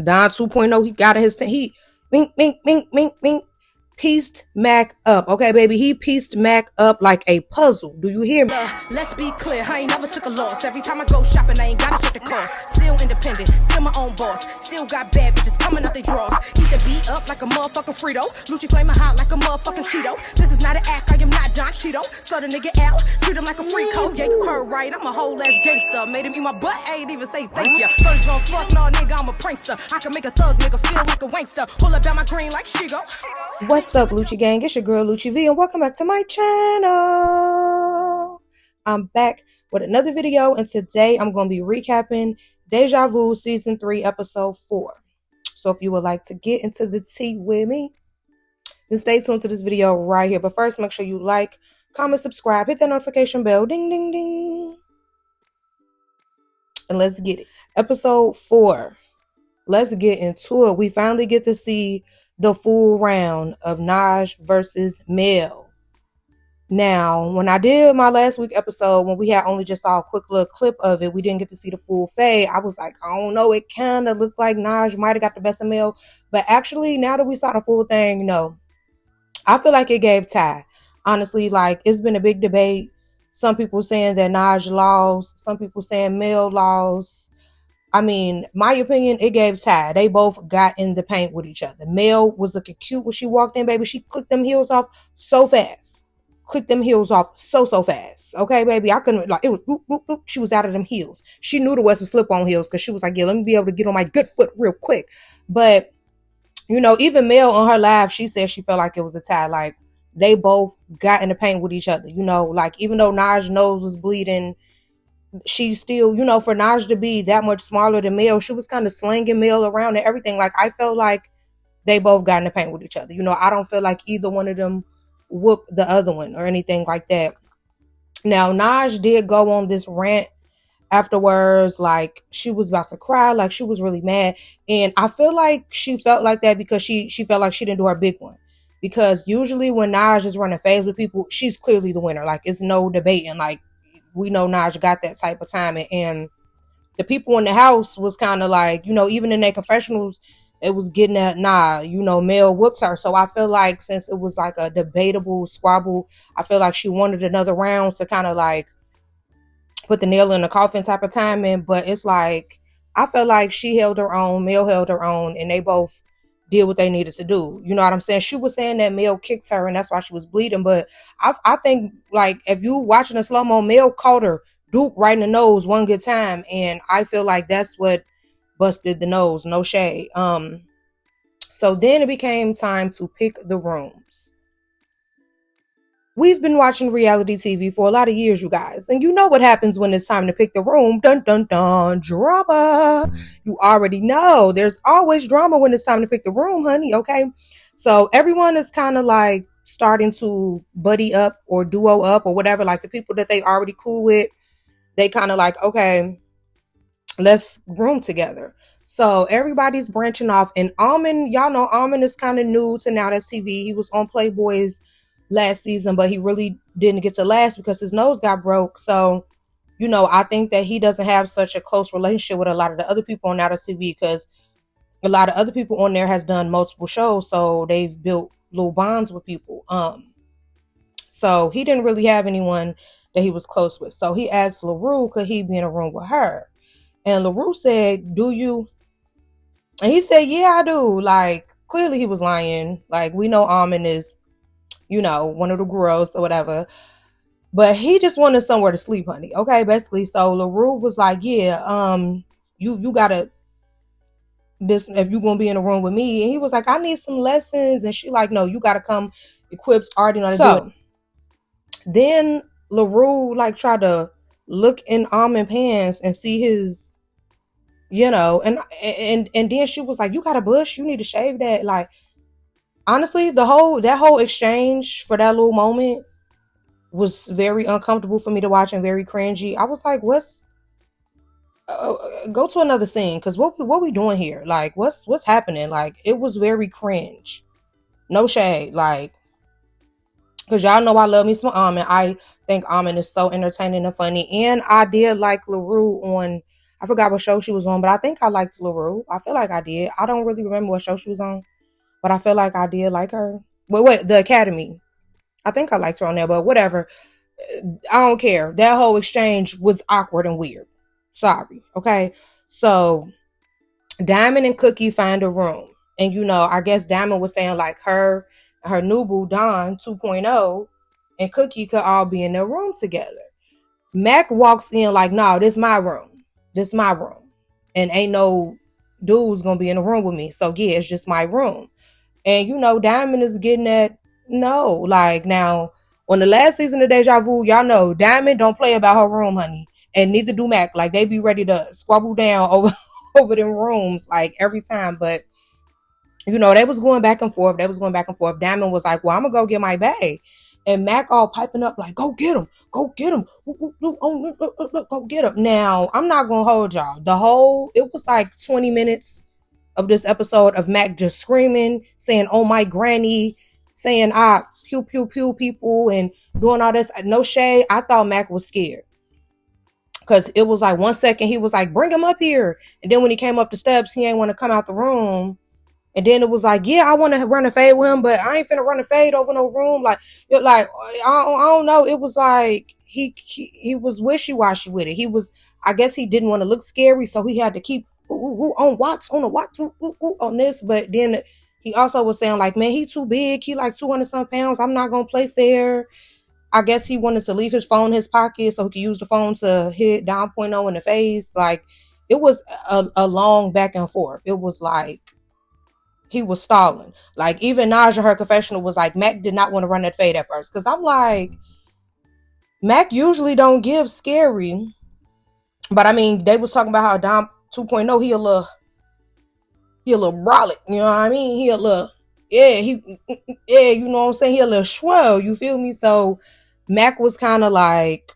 Don 2.0, he got in his thing. He mink, mink, mink, mink, mink, pieced Mac up. Okay, baby, he pieced Mac up like a puzzle. Do you hear me? Let's be clear, I ain't never took a loss. Every time I go shopping, I ain't gotta check the cost. Still independent, still my own boss. Still got bad bitches coming up they drawers. Keep the beat up like a motherfucking Frito. Lucci flaming hot like a motherfucking Cheeto. This is not an act, I am not Don Cheeto. So the nigga out, treat him like a free code. Yeah, you heard right, I'm a whole ass gangster. Made him eat my butt, I ain't even say thank ya. First gon' fuck, no nigga, I'm a prankster. I can make a thug nigga feel like a wankster. Pull up down my green like Shigo. What's up, Lucci gang? It's your girl Lucci V, and welcome back to my channel. I'm back with another video, and today I'm going to be recapping Deja Vu Season 3, Episode 4. So if you would like to get into the tea with me, then stay tuned to this video right here. But first, make sure you like, comment, subscribe, hit that notification bell, ding, ding, ding. And let's get it. Episode 4. Let's get into it. We finally get to see the full round of Naj versus Mel. Now, when I did my last week episode, when we had only just saw a quick little clip of it, we didn't get to see the full fade. I was like, I don't know, it kind of looked like Naj might have got the best of Mel. But actually, now that we saw the full thing, no. I feel like it gave Ty. Honestly, like, it's been a big debate. Some people saying that Naj lost. Some people saying Mel lost. I mean, my opinion, it gave Ty. They both got in the paint with each other. Mel was looking cute when she walked in, baby. She clicked them heels off so fast. Clicked them heels off so fast. Okay, baby. I couldn't, like, it was, whoop, whoop, whoop. She was out of them heels. She knew the West was slip-on heels because she was like, yeah, let me be able to get on my good foot real quick. But, you know, even Mel on her live, she said she felt like it was a tie. Like, they both got in the paint with each other. You know, like, even though Naj's nose was bleeding, she still, you know, for Naj to be that much smaller than Mel, she was kind of slinging Mel around and everything. Like, I felt like they both got in the paint with each other. You know, I don't feel like either one of them whooped the other one or anything like that. Now, Naj did go on this rant afterwards, like she was about to cry, like she was really mad. And I feel like she felt like that because she felt like she didn't do her big one. Because usually when Naj is running phase with people, she's clearly the winner. Like, it's no debating. Like, we know Naj got that type of timing. And the people in the house was kind of like, you know, even in their confessionals, it was getting at, nah, you know, Mel whooped her. So I feel like since it was like a debatable squabble, I feel like she wanted another round to kind of like put the nail in the coffin type of timing. But it's like, I feel like she held her own, Mel held her own, and they both did what they needed to do. You know what I'm saying? She was saying that Mel kicked her and that's why she was bleeding. But I think, like, if you watching a slow-mo, Mel caught her Duke right in the nose one good time. And I feel like that's what busted the nose. No shade. So then it became time to pick the rooms. We've been watching reality TV for a lot of years, you guys. And you know what happens when it's time to pick the room. Dun, dun, dun. Drama. You already know. There's always drama when it's time to pick the room, honey. Okay? So everyone is kind of like starting to buddy up or duo up or whatever. Like, the people that they already cool with, they kind of like, okay, let's room together. So everybody's branching off. And Almond, y'all know Almond is kind of new to Now That's TV. He was on Playboy's last season, but he really didn't get to last because his nose got broke. So, you know, I think that he doesn't have such a close relationship with a lot of the other people on Now That's TV because a lot of other people on there has done multiple shows, so they've built little bonds with people. So he didn't really have anyone that he was close with. So he asked LaRue, could he be in a room with her? And LaRue said, do you? And he said, yeah, I do. Like, clearly he was lying. Like, we know Almond is, you know, one of the girls or whatever. But he just wanted somewhere to sleep, honey. Okay, basically. So LaRue was like, yeah, you gotta, this, if you gonna be in a room with me. And he was like, I need some lessons. And she like, no, you gotta come equipped, already know how to do it. Then LaRue like tried to look in Almond pants and see his, you know, and then she was like, you got a bush, you need to shave that. Like, honestly, that whole exchange for that little moment was very uncomfortable for me to watch and very cringy. I was like, what's go to another scene, because what we doing here? Like, what's happening? Like, it was very cringe. No shade, like, because y'all know I love me some Almond. I think Almond is so entertaining and funny. And I did like LaRue on, I forgot what show she was on, but I think I liked LaRue. I feel like I did. I don't really remember what show she was on, but I feel like I did like her. Wait, The Academy. I think I liked her on there, but whatever. I don't care. That whole exchange was awkward and weird. Sorry. Okay. So Diamond and Cookie find a room. And I guess Diamond was saying like her new boo Don 2.0 and Cookie could all be in their room together. Mac walks in like, no, this my room. This my room. And ain't no dude's gonna be in the room with me. So yeah, it's just my room. And Diamond is getting that no. Like now, on the last season of Deja Vu, y'all know Diamond don't play about her room, honey. And neither do Mac. Like they be ready to squabble down over over them rooms like every time. But they was going back and forth. Diamond was like, well, I'm gonna go get my bag. And Mac all piping up like, go get him. Go get him. Go get him. Now, I'm not gonna hold y'all. It was like 20 minutes of this episode of Mac just screaming, saying, oh my granny, saying pew pew pew people and doing all this. No shade. I thought Mac was scared. Cause it was like 1 second he was like, bring him up here. And then when he came up the steps, he ain't want to come out the room. And then it was like, yeah, I want to run a fade with him, but I ain't finna run a fade over no room. Like I don't know. It was like he was wishy-washy with it. I guess he didn't want to look scary, so he had to keep on watch on this. But then he also was saying like, man, he too big. He like 200 some pounds. I'm not gonna play fair. I guess he wanted to leave his phone in his pocket so he could use the phone to hit Don Point in the face. Like it was a long back and forth. It was like he was stalling. Like even Naja, her confessional was like, Mac did not want to run that fade at first. Cause I'm like, Mac usually don't give scary. But I mean, they was talking about how Dom 2.0, he a little brolic. You know what I mean? He a little, you know what I'm saying? He a little swell, you feel me? So Mac was kind of like,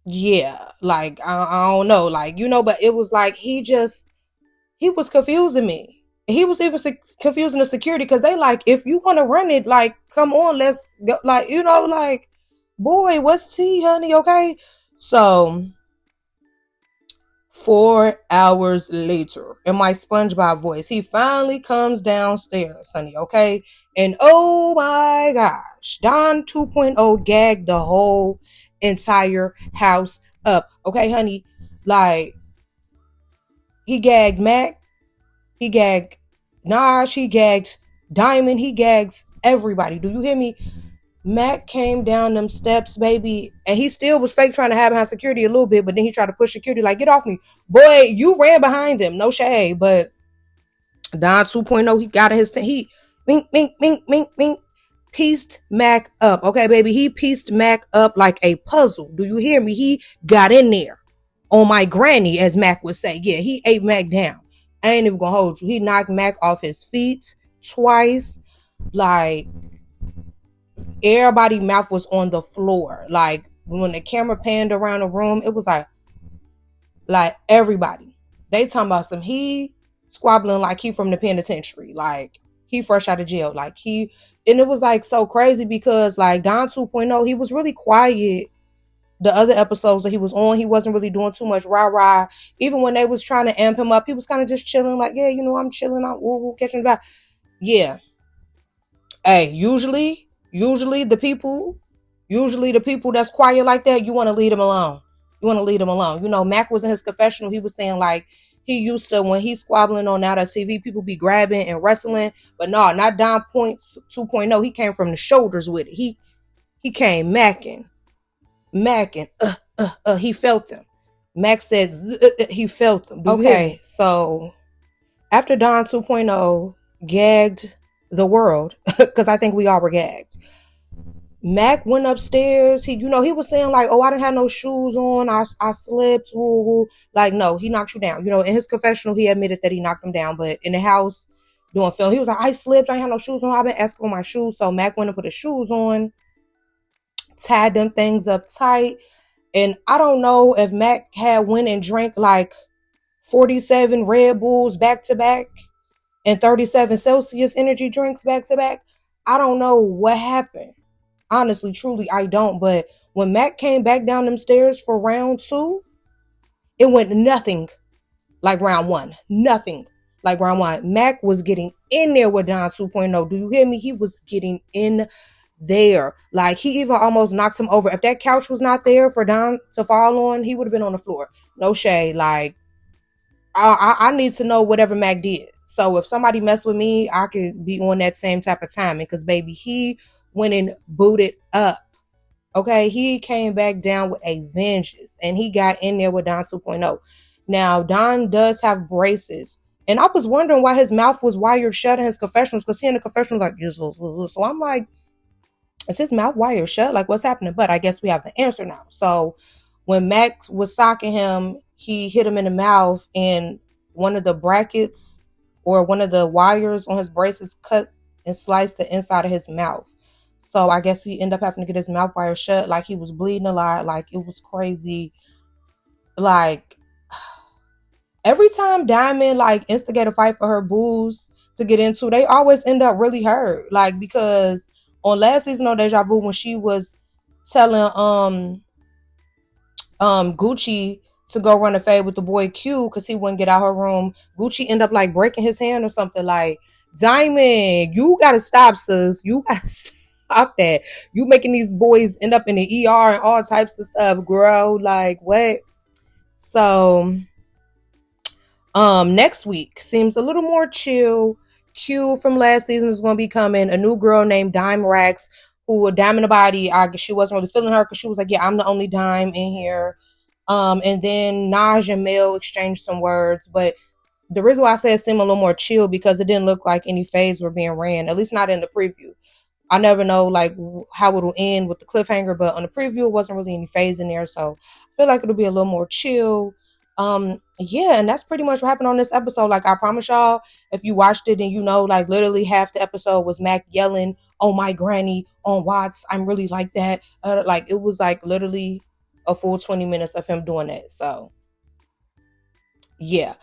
yeah, like, I don't know. Like, but it was like, he was confusing me. He was even confusing the security because they like, if you want to run it, like, come on, let's go. Like, like, boy, what's tea, honey? Okay. So 4 hours later, in my SpongeBob voice, he finally comes downstairs, honey. Okay. And oh my gosh, Don 2.0 gagged the whole entire house up. Okay, honey. Like, he gagged Mac. He gagged Naj, he gags Diamond, he gags everybody. Do you hear me? Mac came down them steps, baby, and he still was fake trying to have behind security a little bit, but then he tried to push security like, get off me. Boy, you ran behind them. No shade, but Don 2.0, he got in his thing. He mink, pieced Mac up. Okay, baby, he pieced Mac up like a puzzle. Do you hear me? He got in there on my granny, as Mac would say. Yeah, he ate Mac down. I ain't even gonna hold you. He knocked Mac off his feet twice. Like, everybody's mouth was on the floor. Like, when the camera panned around the room, it was like everybody. They talking about he squabbling like he from the penitentiary. Like, he fresh out of jail. Like, and it was like so crazy because like Don 2.0, he was really quiet. The other episodes that he was on, he wasn't really doing too much rah-rah. Even when they was trying to amp him up, he was kind of just chilling, like, yeah, I'm chilling, I'm catching the vibe. Yeah. Hey, usually the people that's quiet like that, you want to leave them alone. Mac was in his confessional. He was saying, like, he used to, when he's squabbling on out of TV, people be grabbing and wrestling. But no, not Don 2.0. He came from the shoulders with it. He came macking. He felt them. Mac said he felt them. Okay, so after Don 2.0 gagged the world, because I think we all were gagged, Mac went upstairs. He was saying like, oh, I didn't have no shoes on. I slipped. Woo, woo. Like, no, he knocked you down. In his confessional, he admitted that he knocked him down. But in the house doing film, he was like, I slipped. I ain't had no shoes on. I've been asking for my shoes. So Mac went and put his shoes on, tied them things up tight. And I don't know if Mac had went and drank like 47 Red Bulls back to back and 37 Celsius energy drinks back to back. I don't know what happened. Honestly, truly, I don't. But when Mac came back down them stairs for round 2, it went nothing like round one. Nothing like round one. Mac was getting in there with Don 2.0. Do you hear me? He was getting in there. Like, he even almost knocked him over. If that couch was not there for Don to fall on, he would have been on the floor. No shade. Like, I need to know whatever Mac did. So if somebody messed with me, I could be on that same type of timing. Because, baby, he went and booted up. Okay, he came back down with a vengeance, and he got in there with Don 2.0. Now, Don does have braces, and I was wondering why his mouth was wired shut in his confessionals, because he in the confessionals like, yes, so I'm like, is his mouth wired shut? Like, what's happening? But I guess we have the answer now. So when Max was socking him, he hit him in the mouth, and one of the brackets or one of the wires on his braces cut and sliced the inside of his mouth. So I guess he ended up having to get his mouth wire shut. Like, he was bleeding a lot. Like, it was crazy. Like, every time Diamond like instigate a fight for her booze to get into, they always end up really hurt. Like, because on last season on Deja Vu, when she was telling Gucci to go run a fade with the boy Q because he wouldn't get out her room, Gucci ended up like breaking his hand or something. Like, Diamond, you gotta stop, sis. You gotta stop that. You making these boys end up in the ER and all types of stuff, girl. Like, what? So next week seems a little more chill. Q from last season is going to be coming. A new girl named Dime Rax, who a dime in the body. I guess she wasn't really feeling her because she was like, yeah, I'm the only dime in here. And then Naj and Mel exchanged some words, but the reason why I say it seemed a little more chill because it didn't look like any phase were being ran, at least not in the preview. I never know like how it'll end with the cliffhanger, but on the preview it wasn't really any phase in there, so I feel like it'll be a little more chill. Yeah, and that's pretty much what happened on this episode. Like, I promise y'all, if you watched it and you know, like, literally half the episode was Mac yelling, "Oh my granny" on Watts, I'm really like that. Like, it was like literally a full 20 minutes of him doing that. So yeah.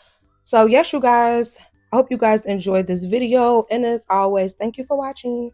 So yes, you guys, I hope you guys enjoyed this video, and as always, thank you for watching.